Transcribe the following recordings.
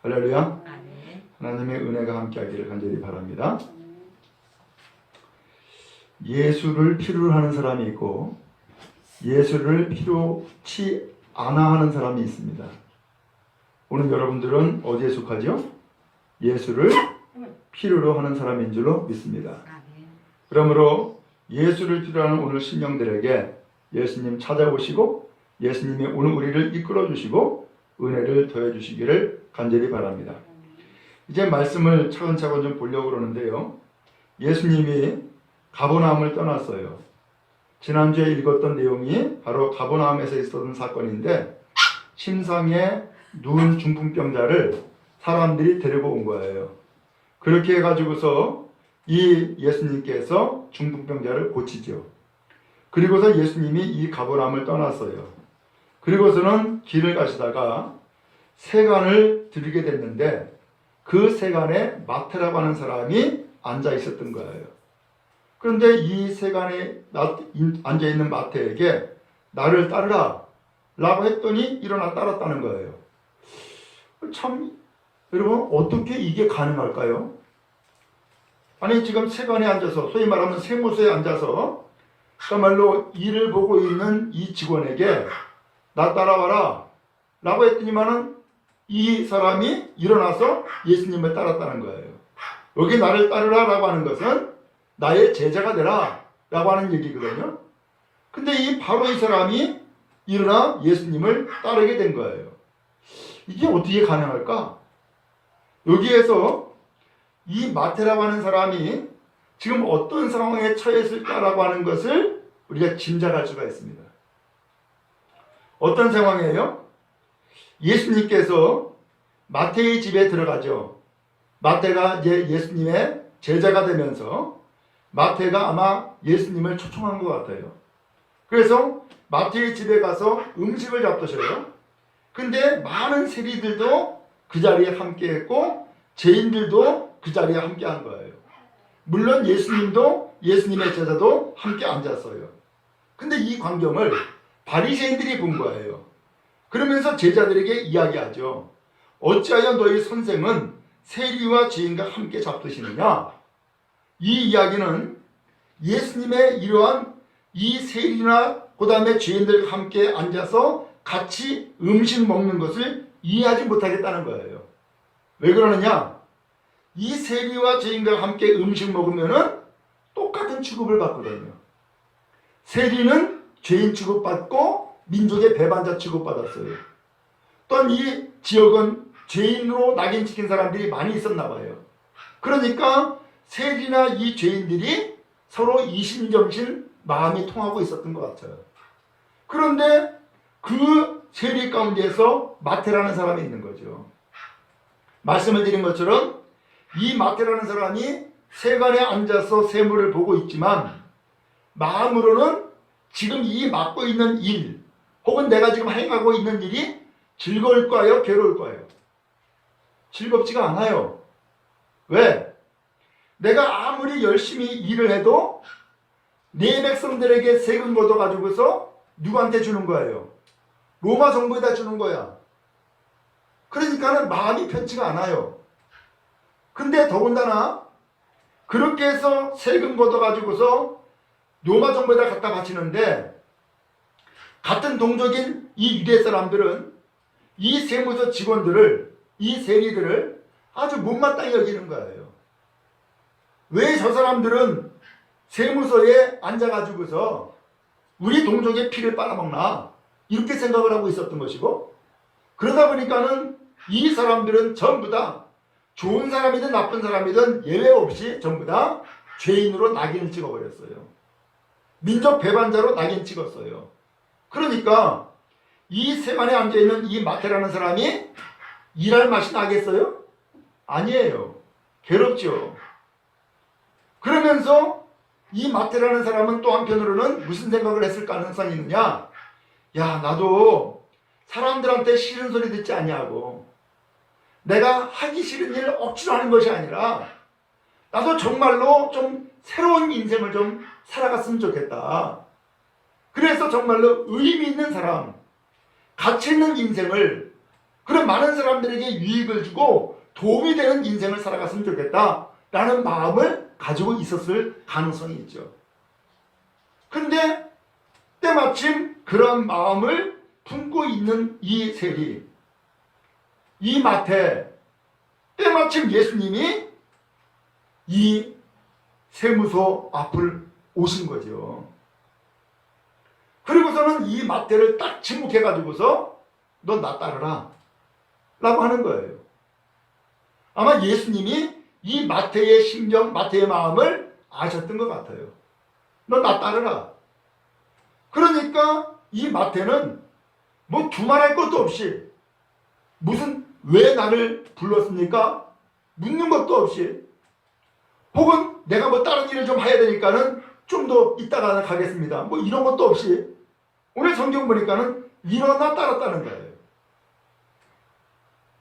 할렐루야. 하나님의 은혜가 함께하기를 간절히 바랍니다. 예수를 필요로 하는 사람이 있고 예수를 필요치 않아 하는 사람이 있습니다. 오늘 여러분들은 어디에 속하죠? 예수를 필요로 하는 사람인 줄로 믿습니다. 그러므로 예수를 필요로 하는 오늘 신령들에게 예수님 찾아오시고 예수님이 오늘 우리를 이끌어 주시고 은혜를 더해 주시기를 간절히 바랍니다. 이제 말씀을 차근차근 좀 보려고 그러는데요. 예수님이 가버나움을 떠났어요. 지난주에 읽었던 내용이 바로 가버나움에서 있었던 사건인데 심상에 누운 중풍병자를 사람들이 데리고 온 거예요. 그렇게 해가지고서 이 예수님께서 중풍병자를 고치죠. 그리고서 예수님이 이 가버나움을 떠났어요. 그리고서는 길을 가시다가 세간을 들리게 됐는데 그 세간에 마태라고 하는 사람이 앉아 있었던 거예요. 그런데 이 세간에 앉아 있는 마태에게 나를 따르라 라고 했더니 일어나 따랐다는 거예요. 참 여러분 어떻게 이게 가능할까요? 아니 지금 세간에 앉아서 소위 말하면 세무서에 앉아서 그야말로 일을 보고 있는 이 직원에게 나 따라와라 라고 했더니만은 이 사람이 일어나서 예수님을 따랐다는 거예요. 여기 나를 따르라 라고 하는 것은 나의 제자가 되라 라고 하는 얘기거든요. 근데 바로 이 사람이 일어나 예수님을 따르게 된 거예요. 이게 어떻게 가능할까? 여기에서 이 마태라고 하는 사람이 지금 어떤 상황에 처했을까라고 하는 것을 우리가 짐작할 수가 있습니다. 어떤 상황이에요? 예수님께서 마태의 집에 들어가죠. 마태가 이제 예수님의 제자가 되면서 마태가 아마 예수님을 초청한 것 같아요. 그래서 마태의 집에 가서 음식을 잡수셔요. 근데 많은 세리들도 그 자리에 함께했고 죄인들도 그 자리에 함께한 거예요. 물론 예수님도 예수님의 제자도 함께 앉았어요. 근데 이 광경을 바리새인들이 본 거예요. 그러면서 제자들에게 이야기하죠. 어찌하여 너희 선생은 세리와 죄인과 함께 잡수시느냐? 이 이야기는 예수님의 이러한 이 세리나 그 다음에 죄인들과 함께 앉아서 같이 음식 먹는 것을 이해하지 못하겠다는 거예요. 왜 그러느냐? 이 세리와 죄인과 함께 음식 먹으면은 똑같은 취급을 받거든요. 세리는 죄인 취급받고 민족의 배반자 취급받았어요. 또한 이 지역은 죄인으로 낙인 찍힌 사람들이 많이 있었나 봐요. 그러니까 세리나 이 죄인들이 서로 이심점심 마음이 통하고 있었던 것 같아요. 그런데 그 세리 가운데에서 마태라는 사람이 있는 거죠. 말씀을 드린 것처럼 이 마태라는 사람이 세간에 앉아서 세물을 보고 있지만 마음으로는 지금 이 맡고 있는 일 혹은 내가 지금 행하고 있는 일이 즐거울 거예요? 괴로울 거예요? 즐겁지가 않아요. 왜? 내가 아무리 열심히 일을 해도 내 백성들에게 세금 걷어가지고서 누구한테 주는 거예요? 로마 정부에다 주는 거야. 그러니까는 마음이 편치가 않아요. 근데 더군다나 그렇게 해서 세금 걷어가지고서 로마 정부에다 갖다 바치는데 같은 동족인 이 유대 사람들은 이 세무서 직원들을 이 세리들을 아주 못마땅히 여기는 거예요. 왜 저 사람들은 세무서에 앉아가지고서 우리 동족의 피를 빨아먹나 이렇게 생각을 하고 있었던 것이고 그러다 보니까는 이 사람들은 전부 다 좋은 사람이든 나쁜 사람이든 예외 없이 전부 다 죄인으로 낙인을 찍어버렸어요. 민족 배반자로 낙인 찍었어요. 그러니까 이 세간에 앉아있는 이 마태라는 사람이 일할 맛이 나겠어요? 아니에요. 괴롭죠. 그러면서 이 마태라는 사람은 또 한편으로는 무슨 생각을 했을 가능성이 있느냐? 야, 나도 사람들한테 싫은 소리 듣지 아니하고 내가 하기 싫은 일을 억지로 하는 것이 아니라 나도 정말로 좀 새로운 인생을 좀 살아갔으면 좋겠다. 그래서 정말로 의미 있는 사람, 가치 있는 인생을, 그런 많은 사람들에게 유익을 주고 도움이 되는 인생을 살아갔으면 좋겠다 라는 마음을 가지고 있었을 가능성이 있죠. 근데 때마침 그런 마음을 품고 있는 이 세리, 이 마태, 때마침 예수님이 이 세무소 앞을 오신 거죠. 그리고서는 이 마태를 딱 지목해가지고서 너 나 따르라 라고 하는 거예요. 아마 예수님이 이 마태의 심정, 마태의 마음을 아셨던 것 같아요. 너 나 따르라. 그러니까 이 마태는 뭐 두말할 것도 없이, 무슨 왜 나를 불렀습니까? 묻는 것도 없이, 혹은 내가 뭐 다른 일을 좀 해야 되니까는 좀 더 이따가 가겠습니다, 뭐 이런 것도 없이 오늘 성경 보니까는 일어나 따랐다는 거예요.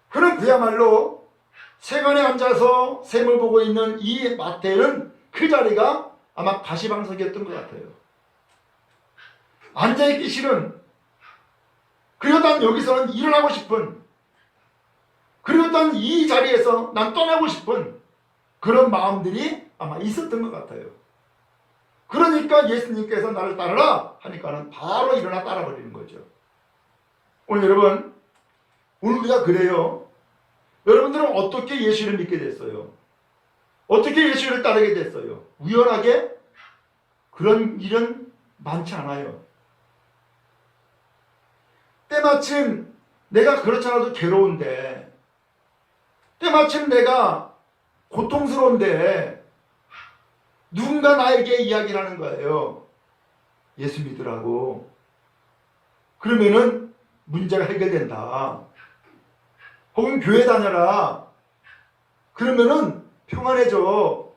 그는 그야말로 세간에 앉아서 샘을 보고 있는 이 마태는 그 자리가 아마 가시방석이었던 것 같아요. 앉아있기 싫은, 그리고 난 여기서는 일어나고 싶은, 그리고 난 이 자리에서 난 떠나고 싶은 그런 마음들이 아마 있었던 것 같아요. 그러니까 예수님께서 나를 따르라 하니까는 바로 일어나 따라버리는 거죠. 오늘 여러분, 오늘 우리가 그래요. 여러분들은 어떻게 예수를 믿게 됐어요? 어떻게 예수를 따르게 됐어요? 우연하게? 그런 일은 많지 않아요. 때마침 내가 그렇지 않아도 괴로운데, 때마침 내가 고통스러운데 누군가 나에게 이야기를 하는 거예요. 예수 믿으라고. 그러면은 문제가 해결된다. 혹은 교회 다녀라. 그러면은 평안해져.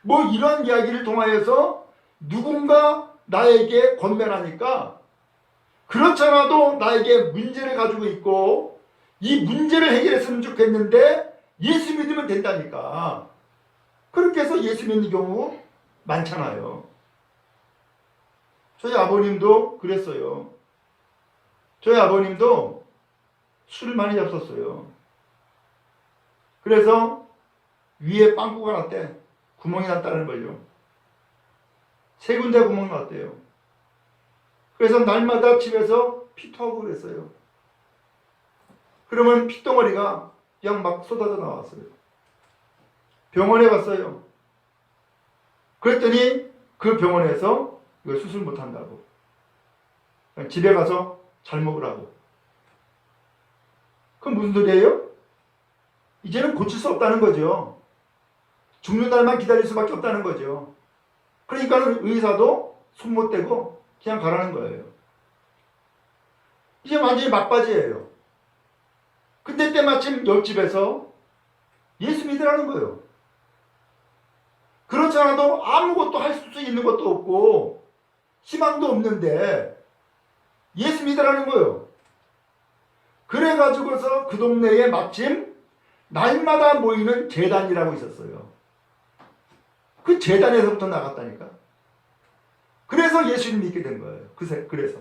뭐 이런 이야기를 통하여서 누군가 나에게 권면하니까, 그렇잖아도 나에게 문제를 가지고 있고 이 문제를 해결했으면 좋겠는데 예수 믿으면 된다니까. 그렇게 해서 예수 믿는 경우 많잖아요. 저희 아버님도 그랬어요. 저희 아버님도 술을 많이 잡섰어요. 그래서 위에 빵꾸가 났대. 구멍이 났다는 거죠. 3군데 구멍 났대요. 그래서 날마다 집에서 피토하고 그랬어요. 그러면 핏덩어리가 그냥 막 쏟아져 나왔어요. 병원에 갔어요. 그랬더니 그 병원에서 이거 수술 못한다고, 그냥 집에 가서 잘 먹으라고. 그럼 무슨 소리예요? 이제는 고칠 수 없다는 거죠. 죽는 날만 기다릴 수밖에 없다는 거죠. 그러니까 의사도 손 못 대고 그냥 가라는 거예요. 이제 완전히 막바지예요. 근데 때마침 옆집에서 예수 믿으라는 거예요. 그렇지 않아도 아무것도 할 수 있는 것도 없고 희망도 없는데 예수 믿으라는 거예요. 그래가지고서 그 동네에 마침 날마다 모이는 제단이라고 있었어요. 그 제단에서부터 나갔다니까. 그래서 예수를 믿게 된 거예요. 그래서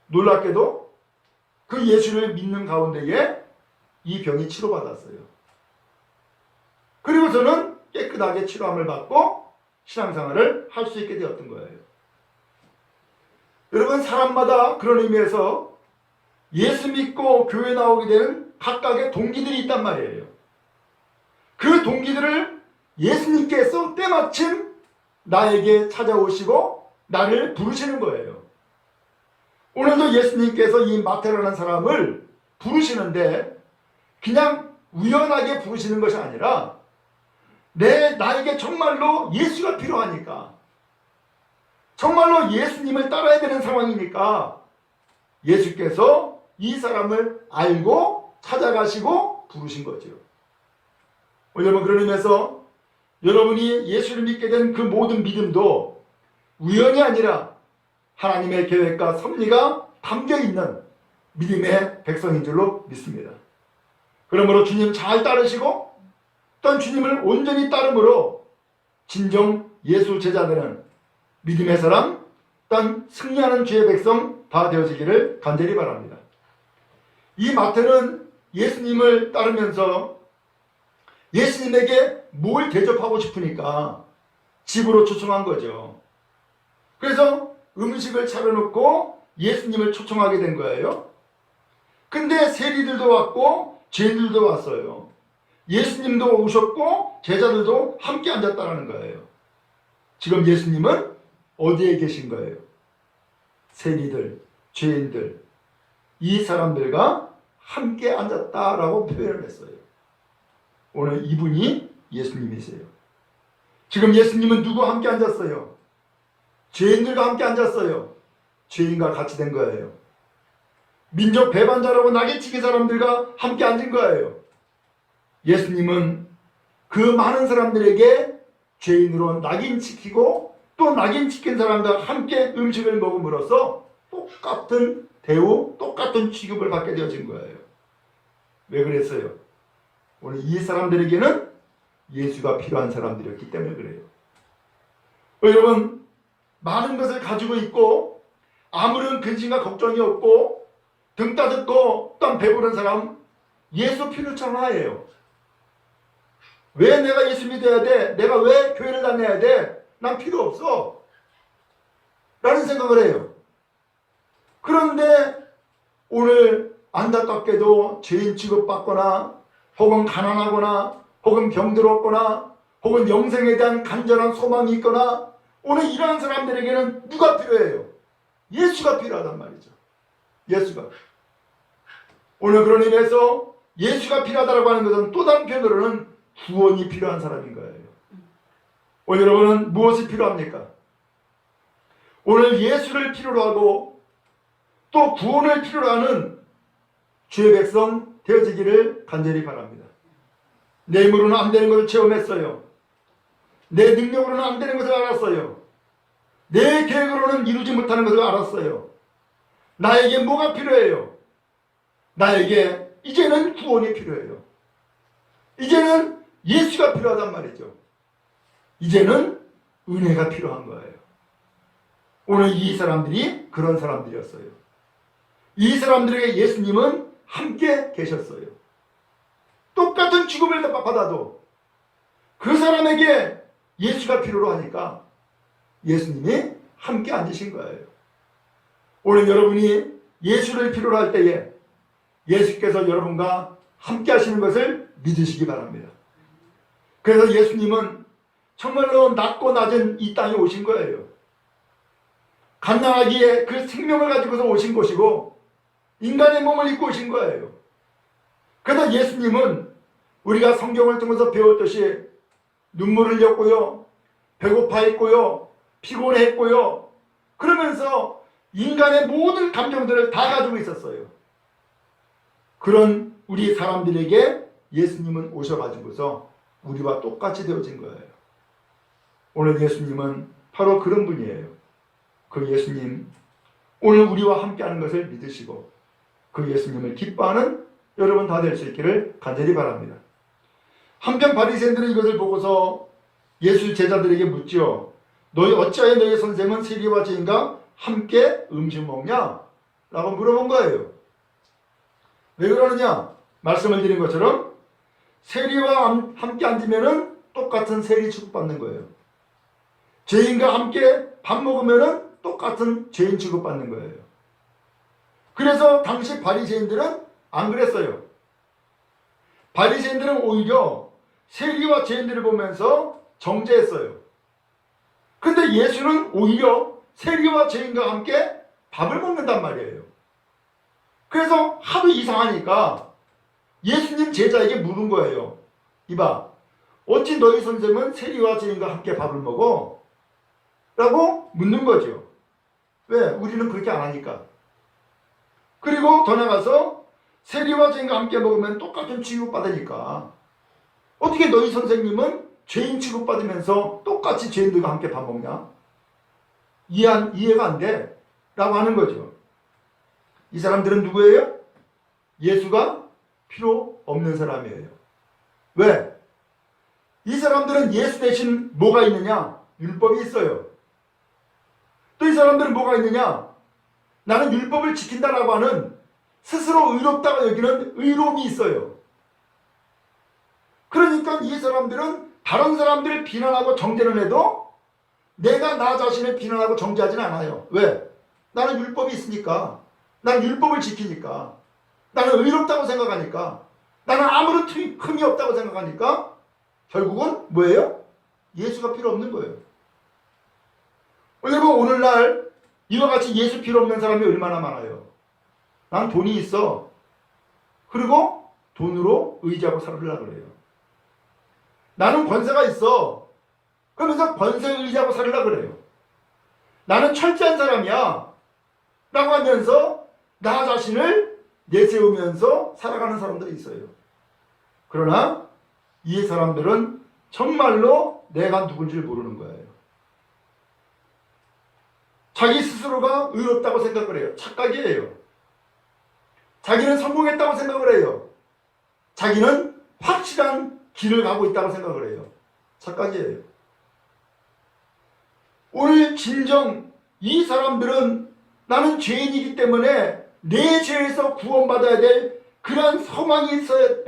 놀랍게도 그 예수를 믿는 가운데에 이 병이 치료받았어요. 그리고서는 깨끗하게 치료함을 받고 신앙생활을 할 수 있게 되었던 거예요. 여러분, 사람마다 그런 의미에서 예수 믿고 교회 나오게 되는 각각의 동기들이 있단 말이에요. 그 동기들을 예수님께서 때마침 나에게 찾아오시고 나를 부르시는 거예요. 오늘도 예수님께서 이 마태라는 사람을 부르시는데 그냥 우연하게 부르시는 것이 아니라 나에게 정말로 예수가 필요하니까, 정말로 예수님을 따라야 되는 상황이니까 예수께서 이 사람을 알고 찾아가시고 부르신 거죠. 여러분, 그런 의미에서 여러분이 예수를 믿게 된 그 모든 믿음도 우연이 아니라 하나님의 계획과 섭리가 담겨있는 믿음의 백성인 줄로 믿습니다. 그러므로 주님 잘 따르시고 또한 주님을 온전히 따름으로 진정 예수 제자들은 믿음의 사람, 또한 승리하는 주의 백성 다 되어지기를 간절히 바랍니다. 이 마태는 예수님을 따르면서 예수님에게 뭘 대접하고 싶으니까 집으로 초청한 거죠. 그래서 음식을 차려놓고 예수님을 초청하게 된 거예요. 근데 세리들도 왔고 죄인들도 왔어요. 예수님도 오셨고 제자들도 함께 앉았다는 거예요. 지금 예수님은 어디에 계신 거예요? 세리들, 죄인들, 이 사람들과 함께 앉았다라고 표현을 했어요. 오늘 이분이 예수님이세요. 지금 예수님은 누구와 함께 앉았어요? 죄인들과 함께 앉았어요. 죄인과 같이 된 거예요. 민족 배반자라고 낙인치킨 사람들과 함께 앉은 거예요. 예수님은 그 많은 사람들에게 죄인으로 낙인치키고 또 낙인치킨 사람들과 함께 음식을 먹음으로써 똑같은 대우, 똑같은 취급을 받게 되어진 거예요. 왜 그랬어요? 오늘 이 사람들에게는 예수가 필요한 사람들이었기 때문에 그래요. 여러분, 많은 것을 가지고 있고 아무런 근심과 걱정이 없고 등 따뜻고 또 배부른 사람 예수 필요치 않아요. 왜 내가 예수 믿어야 돼? 내가 왜 교회를 다녀야 돼? 난 필요 없어. 라는 생각을 해요. 그런데 오늘 안타깝게도 죄인 취급받거나 혹은 가난하거나 혹은 병들었거나 혹은 영생에 대한 간절한 소망이 있거나 오늘 이러한 사람들에게는 누가 필요해요? 예수가 필요하단 말이죠. 예수가. 오늘 그런 의미에서 예수가 필요하다고 하는 것은 또 다른 편으로는 구원이 필요한 사람인 거예요. 오늘 여러분은 무엇이 필요합니까? 오늘 예수를 필요로 하고 또 구원을 필요로 하는 주의 백성 되어지기를 간절히 바랍니다. 내 힘으로는 안 되는 것을 체험했어요. 내 능력으로는 안 되는 것을 알았어요. 내 계획으로는 이루지 못하는 것을 알았어요. 나에게 뭐가 필요해요? 나에게 이제는 구원이 필요해요. 이제는 예수가 필요하단 말이죠. 이제는 은혜가 필요한 거예요. 오늘 이 사람들이 그런 사람들이었어요. 이 사람들에게 예수님은 함께 계셨어요. 똑같은 취급을 받아도 그 사람에게 예수가 필요로 하니까 예수님이 함께 앉으신 거예요. 오늘 여러분이 예수를 필요로 할 때에 예수께서 여러분과 함께 하시는 것을 믿으시기 바랍니다. 그래서 예수님은 정말로 낮고 낮은 이 땅에 오신 거예요. 갓난아기의 그 생명을 가지고서 오신 것이고 인간의 몸을 입고 오신 거예요. 그래서 예수님은 우리가 성경을 통해서 배웠듯이 눈물을 흘렸고요, 배고파했고요, 피곤했고요, 그러면서 인간의 모든 감정들을 다 가지고 있었어요. 그런 우리 사람들에게 예수님은 오셔가지고서 우리와 똑같이 되어진 거예요. 오늘 예수님은 바로 그런 분이에요. 그 예수님, 오늘 우리와 함께하는 것을 믿으시고 그 예수님을 기뻐하는 여러분 다 될 수 있기를 간절히 바랍니다. 한편 바리새인들은 이것을 보고서 예수 제자들에게 묻지요. 너희 어찌하여 너희 선생은 세리와 죄인과 함께 음식 먹냐? 라고 물어본 거예요. 왜 그러느냐? 말씀을 드린 것처럼 세리와 함께 앉으면 똑같은 세리 취급받는 거예요. 죄인과 함께 밥 먹으면 똑같은 죄인 취급받는 거예요. 그래서 당시 바리새인들은 안 그랬어요. 바리새인들은 오히려 세리와 죄인들을 보면서 정죄했어요. 근데 예수는 오히려 세리와 죄인과 함께 밥을 먹는단 말이에요. 그래서 하도 이상하니까 예수님 제자에게 물은 거예요. 이봐, 어찌 너희 선생은 세리와 죄인과 함께 밥을 먹어? 라고 묻는 거죠. 왜? 우리는 그렇게 안 하니까. 그리고 더 나가서 세리와 죄인과 함께 먹으면 똑같은 취급받으니까 어떻게 너희 선생님은 죄인 취급받으면서 똑같이 죄인들과 함께 밥 먹냐? 이해가 안 돼. 라고 하는 거죠. 이 사람들은 누구예요? 예수가 필요 없는 사람이에요. 왜? 이 사람들은 예수 대신 뭐가 있느냐? 율법이 있어요. 또 이 사람들은 뭐가 있느냐? 나는 율법을 지킨다라고 하는 스스로 의롭다고 여기는 의로움이 있어요. 그러니까 이 사람들은 다른 사람들을 비난하고 정죄는 해도 내가 나 자신을 비난하고 정죄하지는 않아요. 왜? 나는 율법이 있으니까. 나는 율법을 지키니까. 나는 의롭다고 생각하니까. 나는 아무런 흠이 없다고 생각하니까 결국은 뭐예요? 예수가 필요 없는 거예요. 여러분, 오늘날 이와 같이 예수 필요 없는 사람이 얼마나 많아요. 난 돈이 있어. 그리고 돈으로 의지하고 살으려고 그래요. 나는 권세가 있어. 그러면서 권세에 의지하고 살으려고 그래요. 나는 철저한 사람이야. 라고 하면서 나 자신을 내세우면서 살아가는 사람들이 있어요. 그러나 이 사람들은 정말로 내가 누군지를 모르는 거예요. 자기 스스로가 의롭다고 생각을 해요. 착각이에요. 자기는 성공했다고 생각을 해요. 자기는 확실한 길을 가고 있다고 생각을 해요. 착각이에요. 오늘 진정 이 사람들은 나는 죄인이기 때문에 내 죄에서 구원받아야 될 그러한 소망이 있어야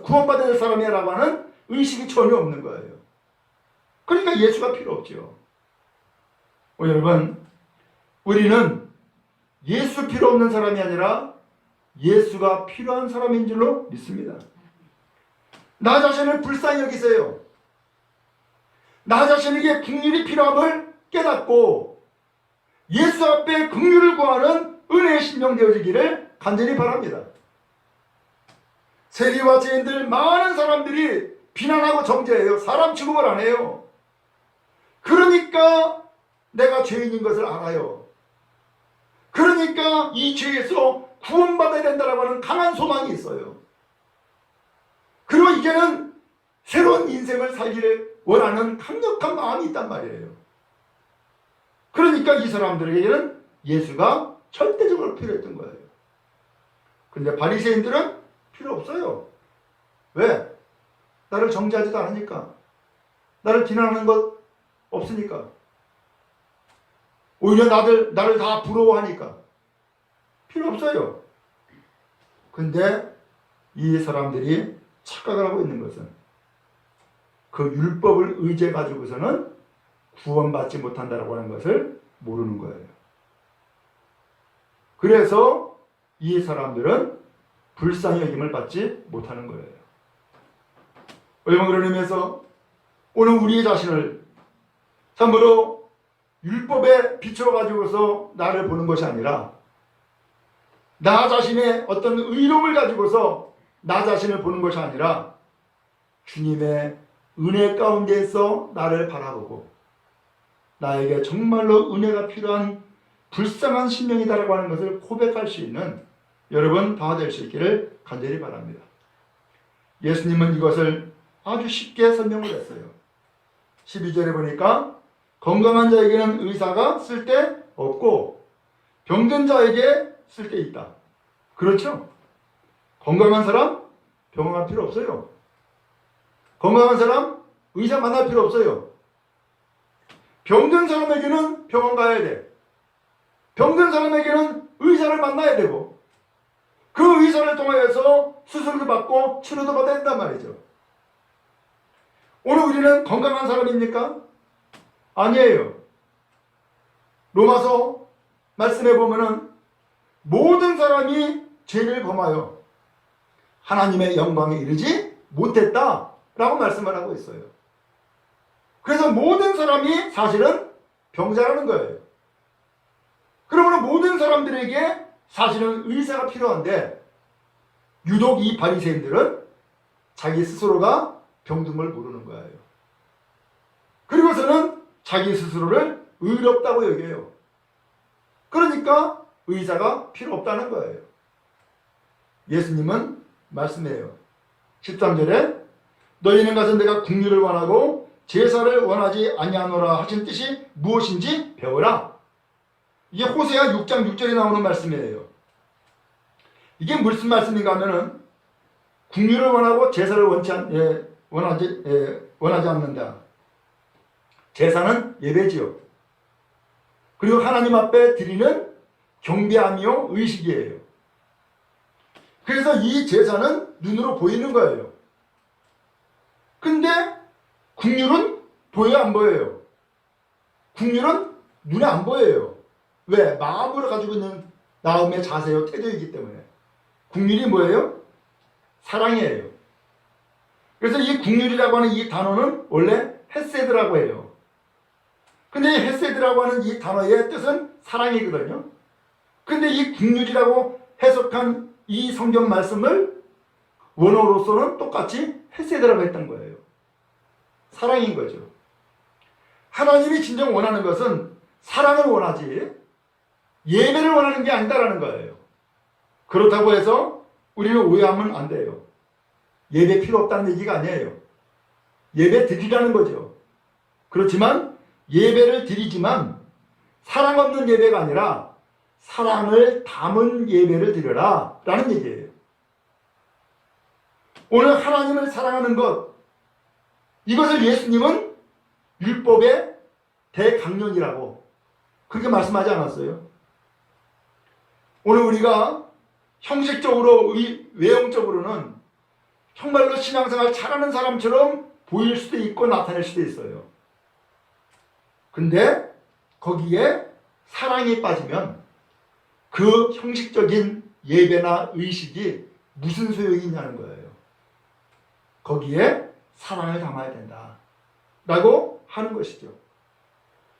구원받아야 될 사람이라고 하는 의식이 전혀 없는 거예요. 그러니까 예수가 필요 없죠. 여러분, 우리는 예수 필요 없는 사람이 아니라 예수가 필요한 사람인 줄로 믿습니다. 나 자신을 불쌍히 여기세요. 나 자신에게 긍휼이 필요함을 깨닫고 예수 앞에 긍휼을 구하는 은혜의 심령 되어지기를 간절히 바랍니다. 세리와 죄인들 많은 사람들이 비난하고 정죄해요. 사람 취급을 안 해요. 그러니까 내가 죄인인 것을 알아요. 그러니까 이 죄에서 구원받아야 된다고 하는 강한 소망이 있어요. 그리고 이제는 새로운 인생을 살기를 원하는 강력한 마음이 있단 말이에요. 그러니까 이 사람들에게는 예수가 절대적으로 필요했던 거예요. 근데 바리새인들은 필요 없어요. 왜? 나를 정죄하지도 않으니까. 나를 비난하는 것 없으니까. 오히려 나를 다 부러워하니까. 필요 없어요. 근데 이 사람들이 착각을 하고 있는 것은 그 율법을 의지해 가지고서는 구원받지 못한다라고 하는 것을 모르는 거예요. 그래서 이 사람들은 불쌍히 여김을 받지 못하는 거예요. 여러분, 그런 의미에서 오늘 우리 자신을 참으로 율법에 비춰 가지고서 나를 보는 것이 아니라 나 자신의 어떤 의로움을 가지고서 나 자신을 보는 것이 아니라 주님의 은혜 가운데서 나를 바라보고 나에게 정말로 은혜가 필요한 불쌍한 심령이다라고 하는 것을 고백할 수 있는 여러분 다 될 수 있기를 간절히 바랍니다. 예수님은 이것을 아주 쉽게 설명을 했어요. 12절에 보니까 건강한 자에게는 의사가 쓸데 없고 병든 자에게 쓸데 있다. 그렇죠? 건강한 사람 병원갈 필요 없어요. 건강한 사람 의사 만날 필요 없어요. 병든 사람에게는 병원 가야 돼. 병든 사람에게는 의사를 만나야 되고 그 의사를 통하여서 수술도 받고 치료도 받아야 된단 말이죠. 오늘 우리는 건강한 사람입니까? 아니에요. 로마서 말씀해 보면은 모든 사람이 죄를 범하여 하나님의 영광에 이르지 못했다라고 말씀을 하고 있어요. 그래서 모든 사람이 사실은 병자라는 거예요. 그러므로 모든 사람들에게 사실은 의사가 필요한데 유독 이 바리새인들은 자기 스스로가 병든 걸 모르는 거예요. 그리고서는 자기 스스로를 의롭다고 여겨요. 그러니까 의사가 필요 없다는 거예요. 예수님은 말씀해요. 13절에 너희는 가서 내가 긍휼을 원하고 제사를 원하지 아니하노라 하신 뜻이 무엇인지 배워라. 이게 호세아 6장 6절에 나오는 말씀이에요. 이게 무슨 말씀인가 하면은 긍휼을 원하고 제사를 원하지 원하지 않는다. 제사는 예배지요. 그리고 하나님 앞에 드리는 경배하며 의식이에요. 그래서 이 제사는 눈으로 보이는 거예요. 근데 국률은 보여요, 안 보여요? 국률은 눈에 안 보여요. 왜? 마음으로 가지고 있는 나음의 자세요, 태도이기 때문에. 국률이 뭐예요? 사랑이에요. 그래서 이 국률이라고 하는 이 단어는 원래 헤세드라고 해요. 근데 이 헤세드라고 하는 이 단어의 뜻은 사랑이거든요. 근데 이 국률이라고 해석한 이 성경 말씀을 원어로서는 똑같이 헤세드라고 했던 거예요. 사랑인 거죠. 하나님이 진정 원하는 것은 사랑을 원하지 예배를 원하는 게 아니다라는 거예요. 그렇다고 해서 우리는 오해하면 안 돼요. 예배 필요 없다는 얘기가 아니에요. 예배 드리라는 거죠. 그렇지만 예배를 드리지만 사랑 없는 예배가 아니라 사랑을 담은 예배를 드려라 라는 얘기예요. 오늘 하나님을 사랑하는 것, 이것을 예수님은 율법의 대강령이라고 그렇게 말씀하지 않았어요. 오늘 우리가 형식적으로 외형적으로는 정말로 신앙생활 잘하는 사람처럼 보일 수도 있고 나타낼 수도 있어요. 근데 거기에 사랑이 빠지면 그 형식적인 예배나 의식이 무슨 소용이 있냐는 거예요. 거기에 사랑을 담아야 된다 라고 하는 것이죠.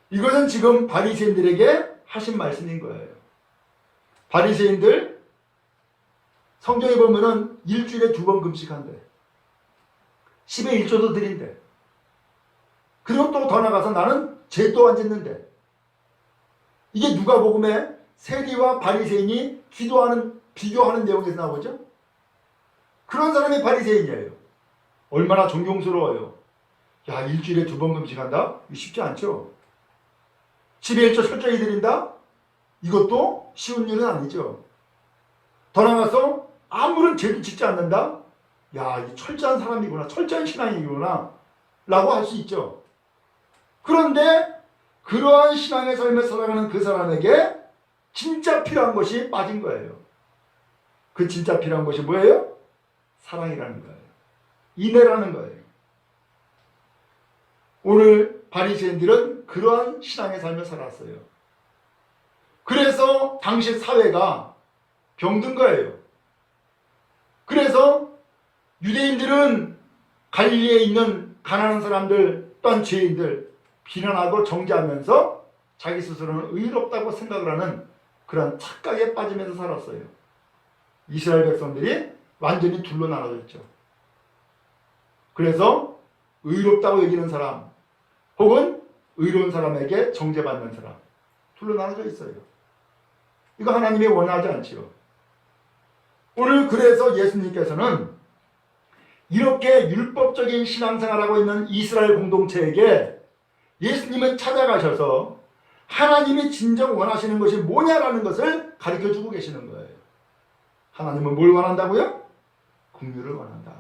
이것은 지금 바리새인들에게 하신 말씀인 거예요. 바리새인들 성경에 보면은 일주일에 2번 금식한대. 10의 1조도 드린대. 그리고 또 더 나가서 나는 죄도 안 짓는데. 이게 누가복음에 세리와 바리새인이 기도하는 비교하는 내용에서 나오죠. 그런 사람이 바리새인이에요. 얼마나 존경스러워요. 야, 일주일에 2번 금식한다? 이거 쉽지 않죠. 10의 1조 철저히 드린다? 이것도 쉬운 일은 아니죠. 더 나가서 아무런 죄도 짓지 않는다? 야, 이 철저한 사람이구나. 철저한 신앙이구나. 라고 할 수 있죠. 그런데 그러한 신앙의 삶을 살아가는 그 사람에게 진짜 필요한 것이 빠진 거예요. 그 진짜 필요한 것이 뭐예요? 사랑이라는 거예요. 인애라는 거예요. 오늘 바리새인들은 그러한 신앙의 삶을 살았어요. 그래서 당시 사회가 병든 거예요. 그래서 유대인들은 갈릴리에 있는 가난한 사람들 또한 죄인들 비난하고 정죄하면서 자기 스스로는 의롭다고 생각을 하는 그런 착각에 빠지면서 살았어요. 이스라엘 백성들이 완전히 둘로 나눠졌죠. 그래서 의롭다고 여기는 사람 혹은 의로운 사람에게 정죄받는 사람 둘로 나눠져 있어요. 이거 하나님이 원하지 않지요. 오늘 그래서 예수님께서는 이렇게 율법적인 신앙생활하고 있는 이스라엘 공동체에게 예수님은 찾아가셔서 하나님이 진정 원하시는 것이 뭐냐라는 것을 가르쳐주고 계시는 거예요. 하나님은 뭘 원한다고요? 긍휼을 원한다.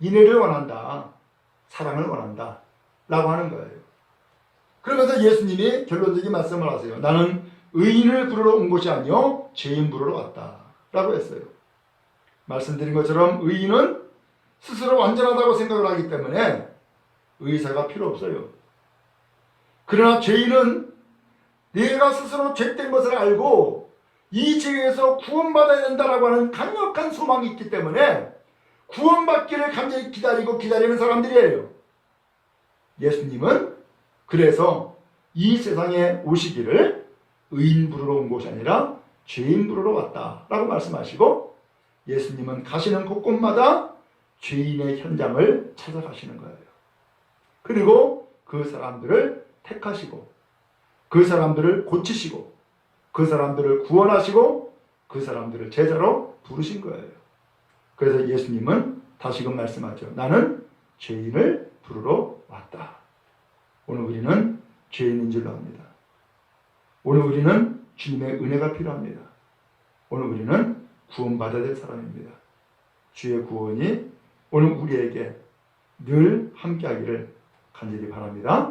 인애를 원한다. 사랑을 원한다. 라고 하는 거예요. 그러면서 예수님이 결론적인 말씀을 하세요. 나는 의인을 부르러 온 것이 아니요 죄인 부르러 왔다. 라고 했어요. 말씀드린 것처럼 의인은 스스로 완전하다고 생각을 하기 때문에 의사가 필요 없어요. 그러나 죄인은 내가 스스로 죄된 것을 알고 이 죄에서 구원받아야 된다라고 하는 강력한 소망이 있기 때문에 구원받기를 간절히 기다리는 사람들이에요. 예수님은 그래서 이 세상에 오시기를 의인 부르러 온 것이 아니라 죄인 부르러 왔다라고 말씀하시고 예수님은 가시는 곳곳마다 죄인의 현장을 찾아가시는 거예요. 그리고 그 사람들을 택하시고 그 사람들을 고치시고 그 사람들을 구원하시고 그 사람들을 제자로 부르신 거예요. 그래서 예수님은 다시금 말씀하죠. 나는 죄인을 부르러 왔다. 오늘 우리는 죄인인 줄로 압니다. 오늘 우리는 주님의 은혜가 필요합니다. 오늘 우리는 구원받아야 될 사람입니다. 주의 구원이 오늘 우리에게 늘 함께하기를 간절히 바랍니다.